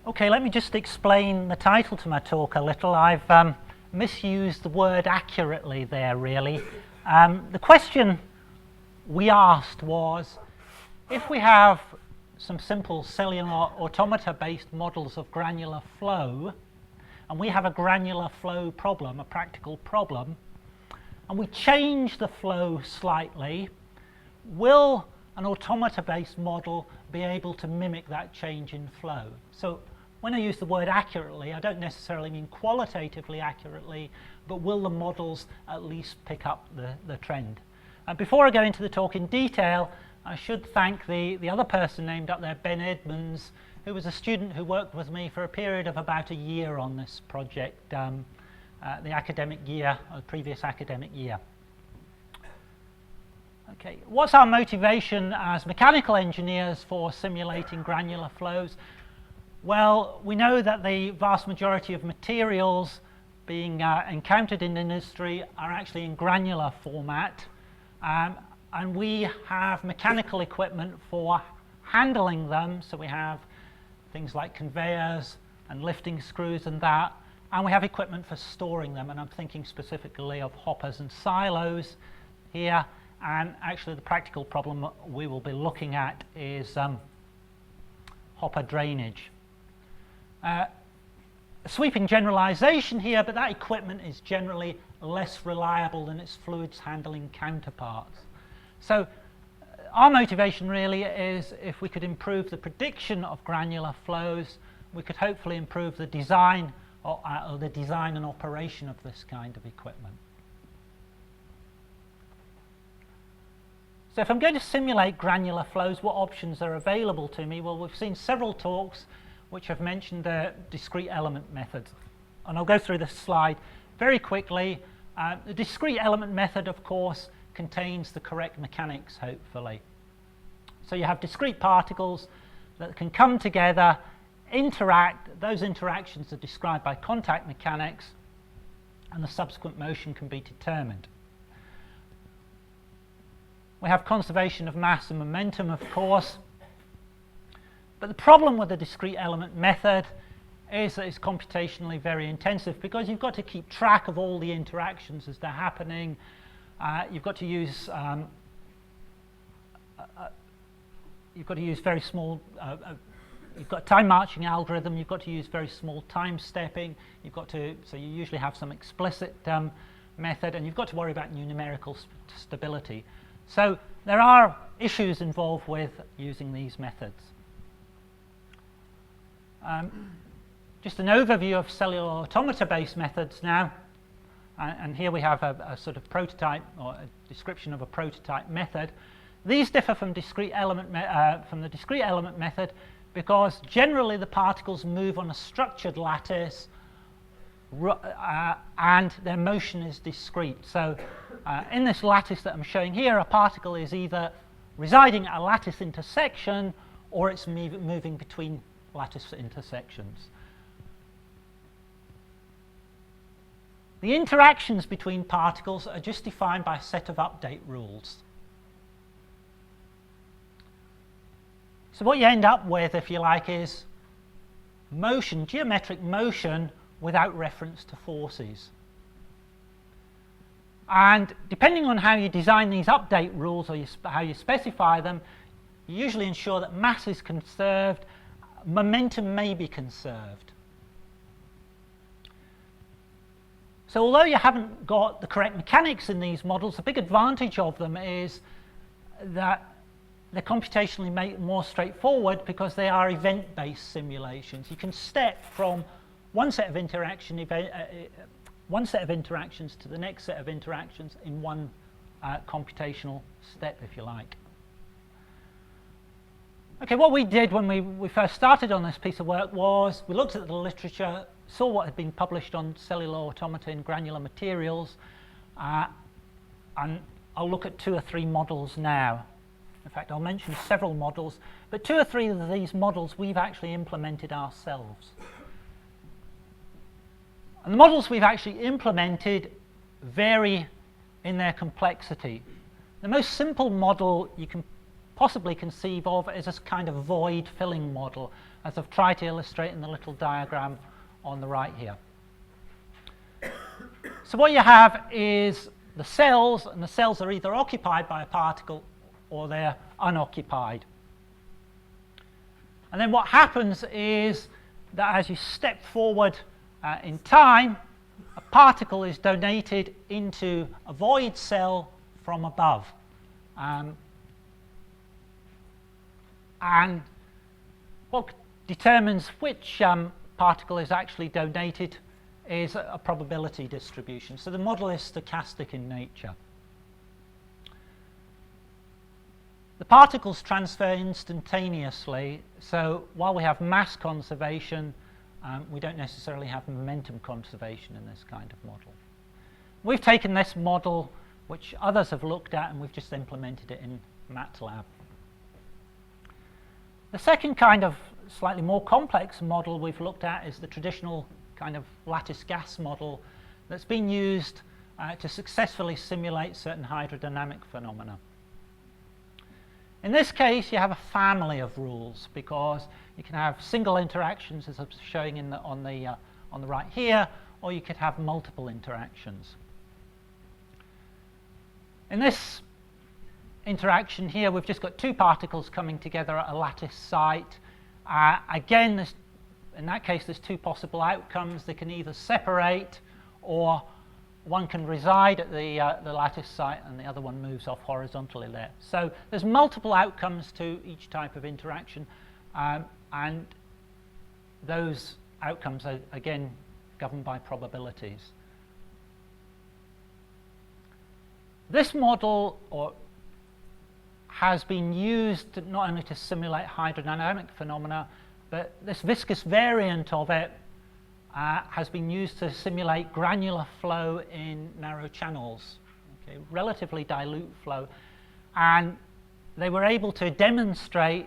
Okay, let me just explain the title to my talk a little. I've misused the word accurately there, really. The question we asked was, if we have some simple cellular automata-based models of granular flow, and we have a granular flow problem, a practical problem, and we change the flow slightly, will an automata-based model be able to mimic that change in flow? So when I use the word accurately, I don't necessarily mean qualitatively accurately, but will the models at least pick up the trend? And before I go into the talk in detail, I should thank the other person named up there, Ben Edmonds, who was a student who worked with me for a period of about a year on this project, the academic year, or the previous academic year. Okay, what's our motivation as mechanical engineers for simulating granular flows? Well, we know that the vast majority of materials being encountered in industry are actually in granular format, and we have mechanical equipment for handling them. So we have things like conveyors and lifting screws and that, and we have equipment for storing them, and I'm thinking specifically of hoppers and silos here. And actually the practical problem we will be looking at is hopper drainage. A sweeping generalization here, but that equipment is generally less reliable than its fluids handling counterparts. So our motivation really is, if we could improve the prediction of granular flows, we could hopefully improve the design or the design and operation of this kind of equipment. So if I'm going to simulate granular flows, what options are available to me? Well, we've seen several talks which have mentioned the discrete element methods. And I'll go through this slide very quickly. The discrete element method, of course, contains the correct mechanics, hopefully. So you have discrete particles that can come together, interact. Those interactions are described by contact mechanics, and the subsequent motion can be determined. We have conservation of mass and momentum, of course. But the problem with the discrete element method is that it's computationally very intensive, because you've got to keep track of all the interactions as they're happening. You've got to use very small. You've got a time marching algorithm. You've got to use very small time stepping. So you usually have some explicit method, and you've got to worry about numerical stability. So there are issues involved with using these methods. Just an overview of cellular automata-based methods now, and here we have a sort of prototype, or a description of a prototype method. These differ from the discrete element method because generally the particles move on a structured lattice, and their motion is discrete. So in this lattice that I'm showing here, a particle is either residing at a lattice intersection, or it's moving between lattice intersections. The interactions between particles are just defined by a set of update rules. So what you end up with, if you like, is motion, geometric motion, without reference to forces. And depending on how you design these update rules, or how you specify them, you usually ensure that mass is conserved, momentum may be conserved. So although you haven't got the correct mechanics in these models, a big advantage of them is that they're computationally more straightforward, because they are event-based simulations. You can step from one set of interactions to the next set of interactions in one computational step, if you like. Okay, what we did when we first started on this piece of work was we looked at the literature, saw what had been published on cellular automata in granular materials, and I'll look at 2 or 3 models now. In fact, I'll mention several models, but 2 or 3 of these models we've actually implemented ourselves. And the models we've actually implemented vary in their complexity. The most simple model you can possibly conceive of is a kind of void filling model. as I've tried to illustrate in the little diagram on the right here. So what you have is the cells, and the cells are either occupied by a particle or they're unoccupied. And then what happens is that as you step forward in time, a particle is donated into a void cell from above. And what determines which particle is actually donated is a probability distribution. So the model is stochastic in nature. The particles transfer instantaneously, so while we have mass conservation, we don't necessarily have momentum conservation in this kind of model. We've taken this model, which others have looked at, and we've just implemented it in MATLAB. The second kind of slightly more complex model we've looked at is the traditional kind of lattice gas model that's been used to successfully simulate certain hydrodynamic phenomena. In this case, you have a family of rules because you can have single interactions, as I'm showing on the right here, or you could have multiple interactions. In this interaction here, we've just got two particles coming together at a lattice site. Again, in that case, there's two possible outcomes. They can either separate, or one can reside at the lattice site and the other one moves off horizontally there. So there's multiple outcomes to each type of interaction, and those outcomes are again governed by probabilities. This model has been used not only to simulate hydrodynamic phenomena, but this viscous variant of it has been used to simulate granular flow in narrow channels, okay, relatively dilute flow, and they were able to demonstrate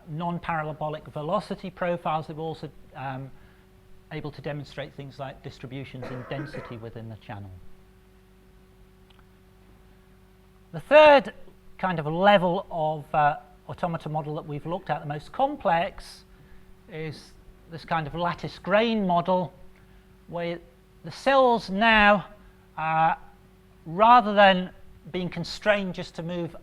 non-parabolic velocity profiles. They were also able to demonstrate things like distributions in density within the channel. The third kind of level of automata model that we've looked at, the most complex, is this kind of lattice grain model, where the cells now, rather than being constrained just to move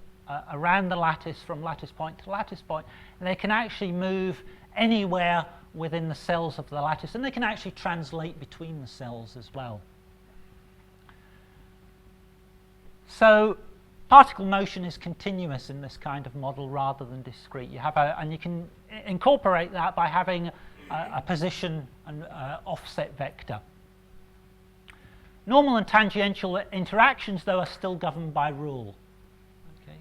around the lattice from lattice point to lattice point, they can actually move anywhere within the cells of the lattice, and they can actually translate between the cells as well. So particle motion is continuous in this kind of model rather than discrete. You have and you can incorporate that by having a position and offset vector. Normal and tangential interactions, though, are still governed by rule. Okay?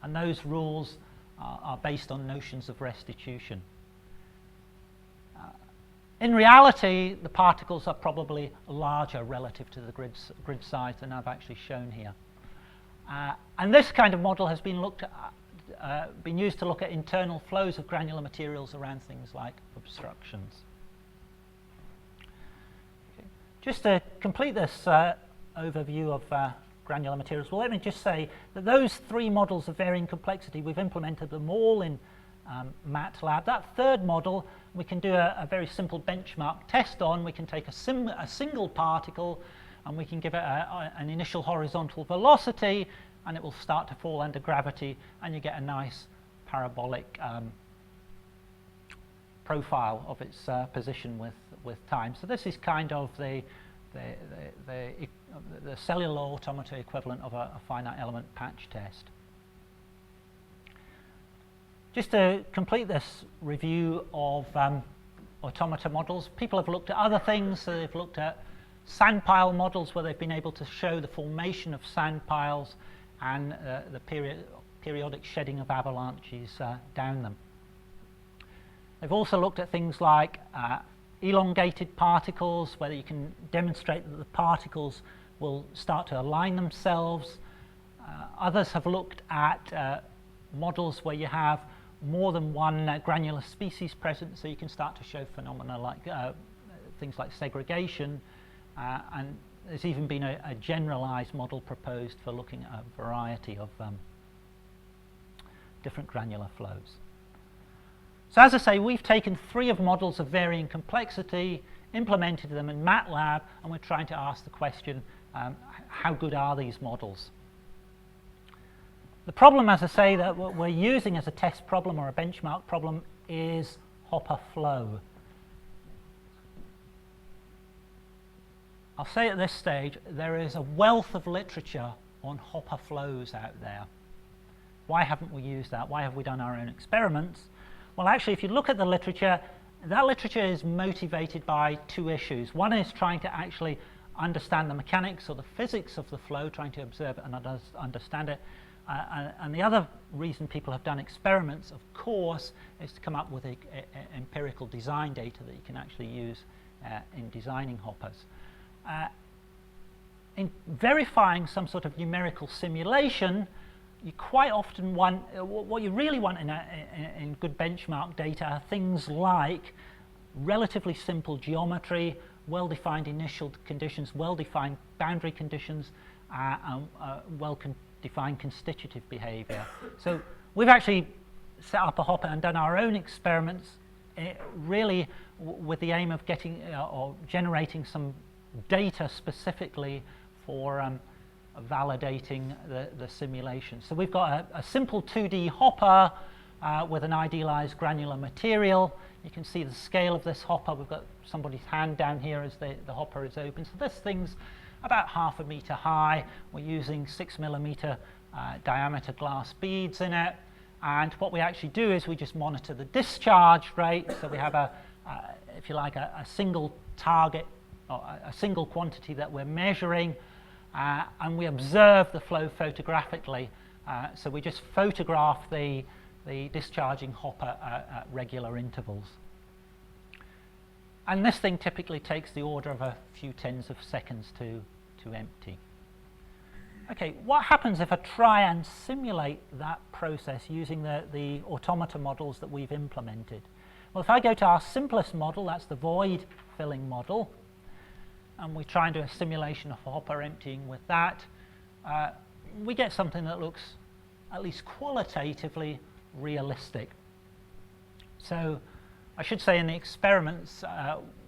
And those rules are based on notions of restitution. In reality, the particles are probably larger relative to the grid size than I've actually shown here. And this kind of model has been been used to look at internal flows of granular materials around things like obstructions. Okay. Just to complete this overview of granular materials, well, let me just say that those three models of varying complexity, we've implemented them all in MATLAB. That third model, we can do a very simple benchmark test on. We can take a single particle and we can give it an initial horizontal velocity, and it will start to fall under gravity, and you get a nice parabolic profile of its position with time. So this is kind of the cellular automata equivalent of a finite element patch test. Just to complete this review of automata models, people have looked at other things. So they've looked at sand pile models where they've been able to show the formation of sand piles and the periodic shedding of avalanches down them. They've also looked at things like elongated particles, where you can demonstrate that the particles will start to align themselves. Others have looked at models where you have more than one granular species present, so you can start to show phenomena like things like segregation, and there's even been a generalized model proposed for looking at a variety of different granular flows. So as I say, we've taken 3 of models of varying complexity, implemented them in MATLAB, and we're trying to ask the question, how good are these models? The problem, as I say, that what we're using as a test problem or a benchmark problem is hopper flow. I'll say at this stage, there is a wealth of literature on hopper flows out there. Why haven't we used that? Why have we done our own experiments? Well, actually, if you look at the literature, that literature is motivated by 2 issues. One is trying to actually understand the mechanics or the physics of the flow, trying to observe it and understand it. And the other reason people have done experiments, of course, is to come up with empirical design data that you can actually use in designing hoppers. In verifying some sort of numerical simulation, you quite often want, what you really want in good benchmark data are things like relatively simple geometry, well-defined initial conditions, well-defined boundary conditions, and well-defined constitutive behavior. So we've actually set up a hopper and done our own experiments, really with the aim of getting or generating some data specifically for validating the simulation. So we've got a simple 2D hopper with an idealized granular material. You can see the scale of this hopper. We've got somebody's hand down here as the hopper is open. So this thing's about 0.5 meter high. We're using 6mm diameter glass beads in it. And what we actually do is we just monitor the discharge rate. So we have if you like, a single target or a single quantity that we're measuring. And we observe the flow photographically. So we just photograph the discharging hopper at regular intervals. And this thing typically takes the order of a few tens of seconds to empty. Okay, what happens if I try and simulate that process using the automata models that we've implemented? Well, if I go to our simplest model, that's the void filling model, and we try and do a simulation of a hopper emptying with that, we get something that looks, at least qualitatively, realistic. So I should say in the experiments,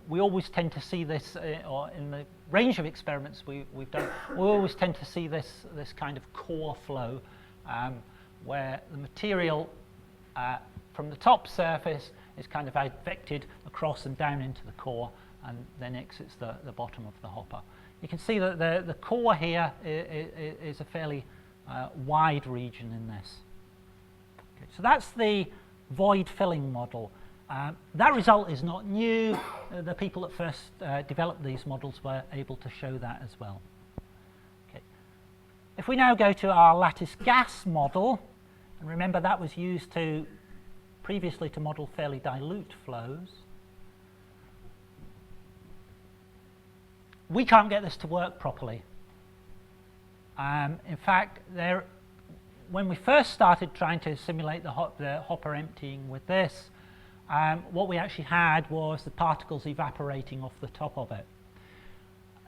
we always tend to see this, or in the range of experiments we've done, we always tend to see this kind of core flow, where the material from the top surface is kind of advected across and down into the core, and then exits the bottom of the hopper. You can see that the core here is a fairly wide region in this. Okay, so that's the void filling model. That result is not new. The people that first developed these models were able to show that as well. Okay. If we now go to our lattice gas model, and remember that was used previously to model fairly dilute flows, we can't get this to work properly. In fact, when we first started trying to simulate the hopper emptying with this, what we actually had was the particles evaporating off the top of it.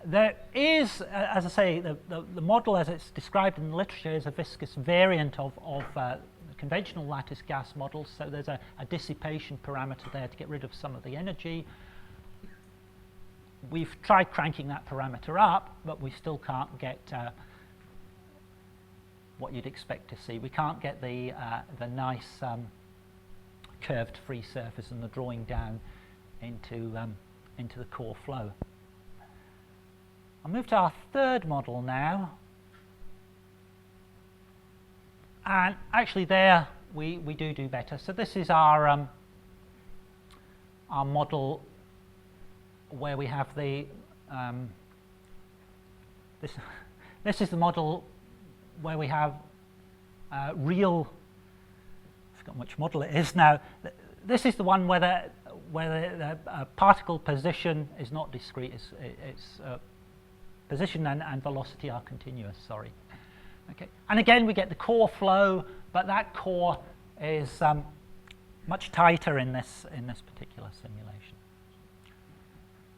There is, as I say, the model as it's described in the literature is a viscous variant of the conventional lattice gas models, so there's a dissipation parameter there to get rid of some of the energy. We've tried cranking that parameter up, but we still can't get what you'd expect to see. We can't get the nice curved free surface and the drawing down into the core flow. I'll move to our third model now, and actually there we do better. So this is our model where we have the this is the model where we have real, I forgot which model it is now. This is the one where the particle position is not discrete. It's position and velocity are continuous. Sorry. Okay. And again, we get the core flow, but that core is much tighter in this particular simulation.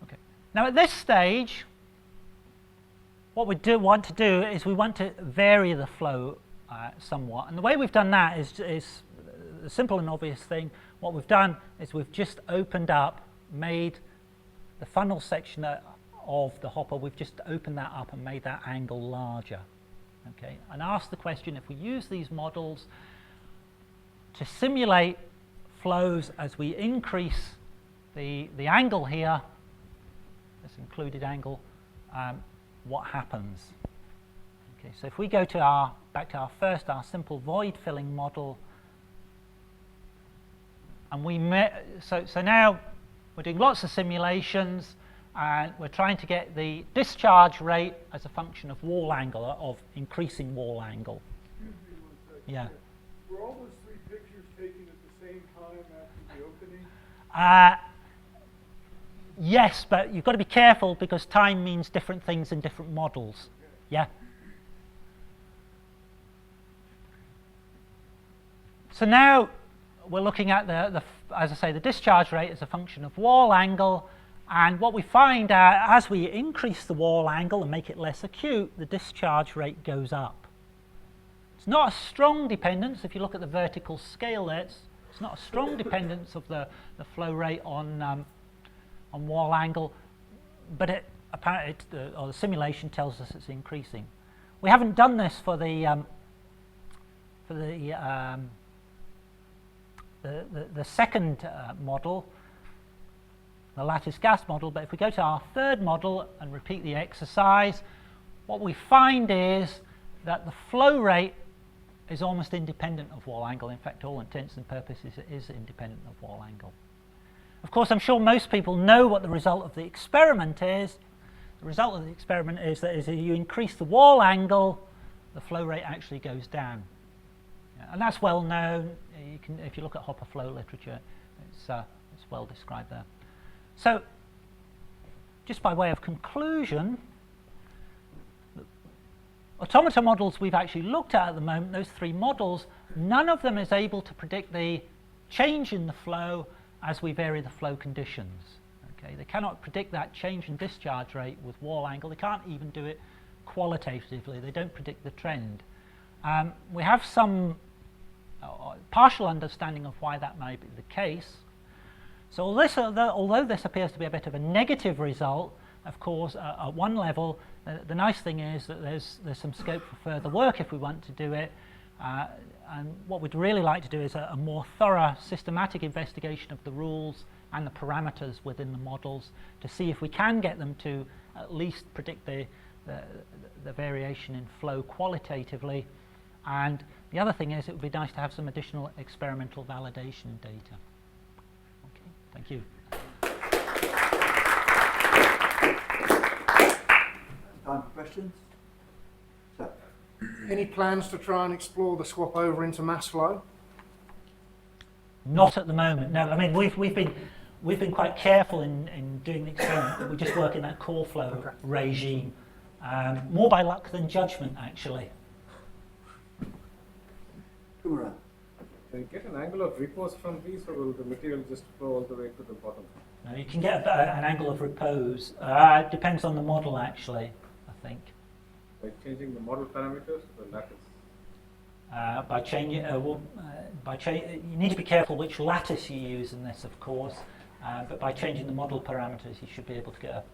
Okay. Now at this stage, what we want to do is we want to vary the flow somewhat, and the way we've done that is the simple and obvious thing, what we've done is we've just opened up, made the funnel section of the hopper, we've just opened that up and made that angle larger. Okay, and ask the question, if we use these models to simulate flows as we increase the angle here, this included angle, what happens? Okay, so if we go to back to our simple void filling model, and so now we're doing lots of simulations, and we're trying to get the discharge rate as a function of wall angle, of increasing wall angle. Excuse me 1 second. Yeah. Were all those 3 pictures taken at the same time after the opening? Yes, but you've got to be careful because time means different things in different models. Okay. Yeah. So now we're looking at as I say, the discharge rate as a function of wall angle, and what we find as we increase the wall angle and make it less acute, the discharge rate goes up. It's not a strong dependence. If you look at the vertical scale there, it's not a strong dependence of the flow rate on wall angle, but apparently the simulation tells us it's increasing. We haven't done this for the second model, the lattice gas model, but if we go to our third model and repeat the exercise, what we find is that the flow rate is almost independent of wall angle. In fact, all intents and purposes, it is independent of wall angle. Of course, I'm sure most people know what the result of the experiment is. The result of the experiment is that as you increase the wall angle, the flow rate actually goes down. Yeah, and that's well known. If you look at hopper flow literature, it's well described there. So, just by way of conclusion, automata models we've actually looked at the moment, those 3 models, none of them is able to predict the change in the flow as we vary the flow conditions. Okay, they cannot predict that change in discharge rate with wall angle. They can't even do it qualitatively. They don't predict the trend. We have some partial understanding of why that may be the case. So although this appears to be a bit of a negative result, of course, at one level, the nice thing is that there's some scope for further work if we want to do it. And what we'd really like to do is a more thorough, systematic investigation of the rules and the parameters within the models to see if we can get them to at least predict the variation in flow qualitatively. And the other thing is it would be nice to have some additional experimental validation data. Okay, thank you. Time for questions? So. Any plans to try and explore the swap over into mass flow? Not at the moment, no. I mean, we've been quite careful in doing the experiment. We just work in that core flow regime, more by luck than judgment, actually. Kumara. Can you get an angle of repose from these, or will the material just flow all the way to the bottom? No, you can get an angle of repose. It depends on the model, actually, I think. By changing the model parameters, the lattice? By changing, you need to be careful which lattice you use in this, of course, but by changing the model parameters, you should be able to get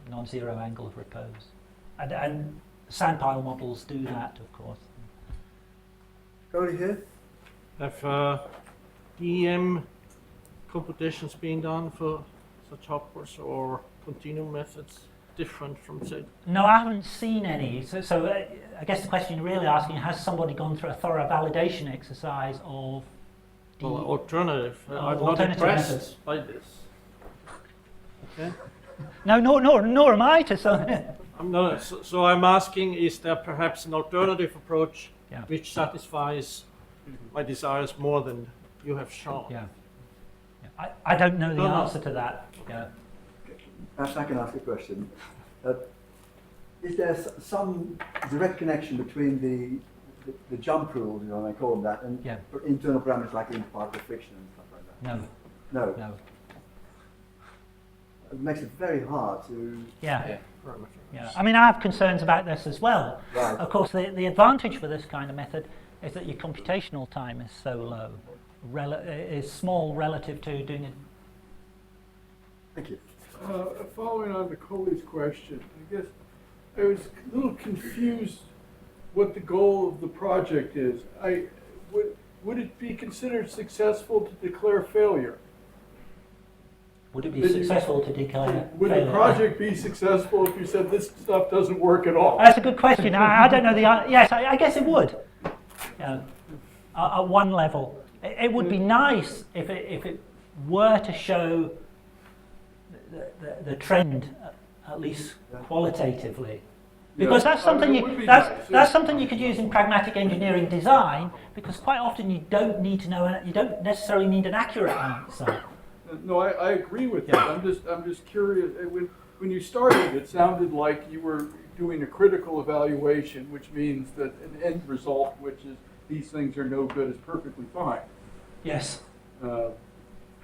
a non-zero angle of repose. And sandpile models do that, of course. Go over here. Have EM computations being done for such hoppers or continuum methods different from, say? No, I haven't seen any. So I guess the question you're really asking, has somebody gone through a thorough validation exercise of the alternative? I'm not alternative impressed methods by this. Okay. No, nor am I to some. I'm not, so I'm asking, is there perhaps an alternative approach which satisfies my desires more than you have shown? Yeah. I don't know the answer to that. Yeah. Perhaps I can ask a question. Is there some direct connection between the jump rules, you know, I call them that, and internal parameters like interparticle friction and stuff like that? No. It makes it very hard to... Yeah. I mean, I have concerns about this as well. Right. Of course, the advantage for this kind of method is that your computational time is so low, is small relative to doing it. Thank you. Following on to Coley's question, I guess I was a little confused what the goal of the project is. Would it be considered successful to declare failure? Would it be successful to declare Would failure? the project be successful if you said this stuff doesn't work at all? That's a good question. I don't know the answer. Yes, I guess it would. At one level, it would be nice if it were to show the trend, at least qualitatively. Because that's something that's something you could use in pragmatic engineering design. Because quite often you don't need to know, you don't necessarily need an accurate answer. No, I agree with that. I'm just curious. When you started, it sounded like you were doing a critical evaluation, which means that an end result, which is these things are no good, is perfectly fine. Yes. But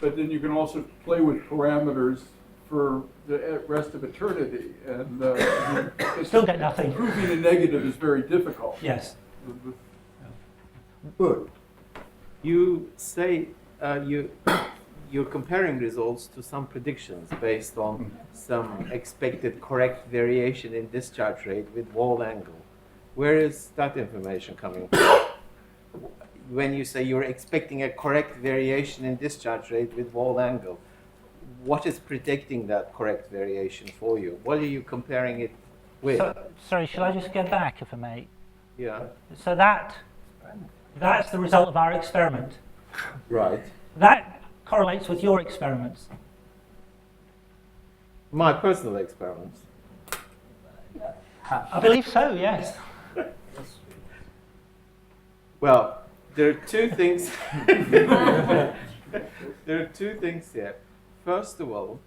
then you can also play with parameters for the rest of eternity, and Still get nothing. Proving a negative is very difficult. Yes. Good. You say you're comparing results to some predictions based on some expected correct variation in discharge rate with wall angle. Where is that information coming from? When you say you're expecting a correct variation in discharge rate with wall angle, what is predicting that correct variation for you? What are you comparing it with? Sorry, shall I just go back, if I may? Yeah. So that's the result of our experiment. Right. That correlates with your experiments. My personal experiments. I believe so, yes. Well, there are two things. There are two things here. First of all,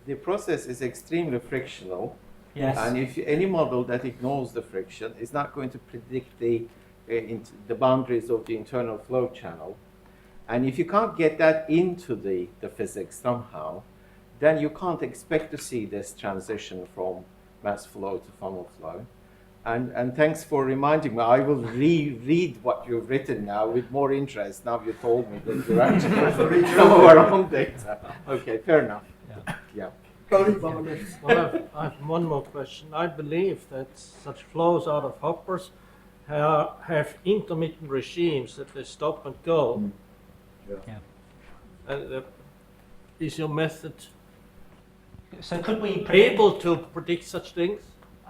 the process is extremely frictional. Yes. And if any model that ignores the friction is not going to predict the boundaries of the internal flow channel. And if you can't get that into the physics somehow, then you can't expect to see this transition from mass flow to funnel flow. And thanks for reminding me. I will reread what you've written now with more interest. Now you told me that you're actually some of our own data. Okay, fair enough. Yeah. Well, I have one more question. I believe that such flows out of hoppers have intermittent regimes that they stop and go. Yeah. Is your method So could we able to predict such things?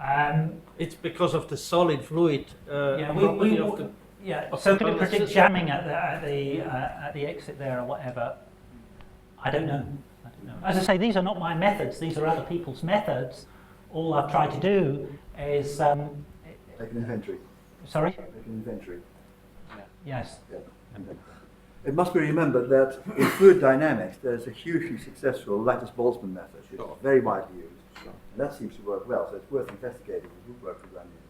Um, It's because of the solid fluid yeah, property of the. So could it predict jamming at the exit there or whatever? I don't know. As I say, these are not my methods. These are other people's methods. All I've tried to do is Take an inventory. sorry. Take an inventory. Yes. Yeah. It must be remembered that in fluid dynamics, there's a hugely successful lattice-Boltzmann method. It's very widely used. And that seems to work well, so it's worth investigating. It would work for granular.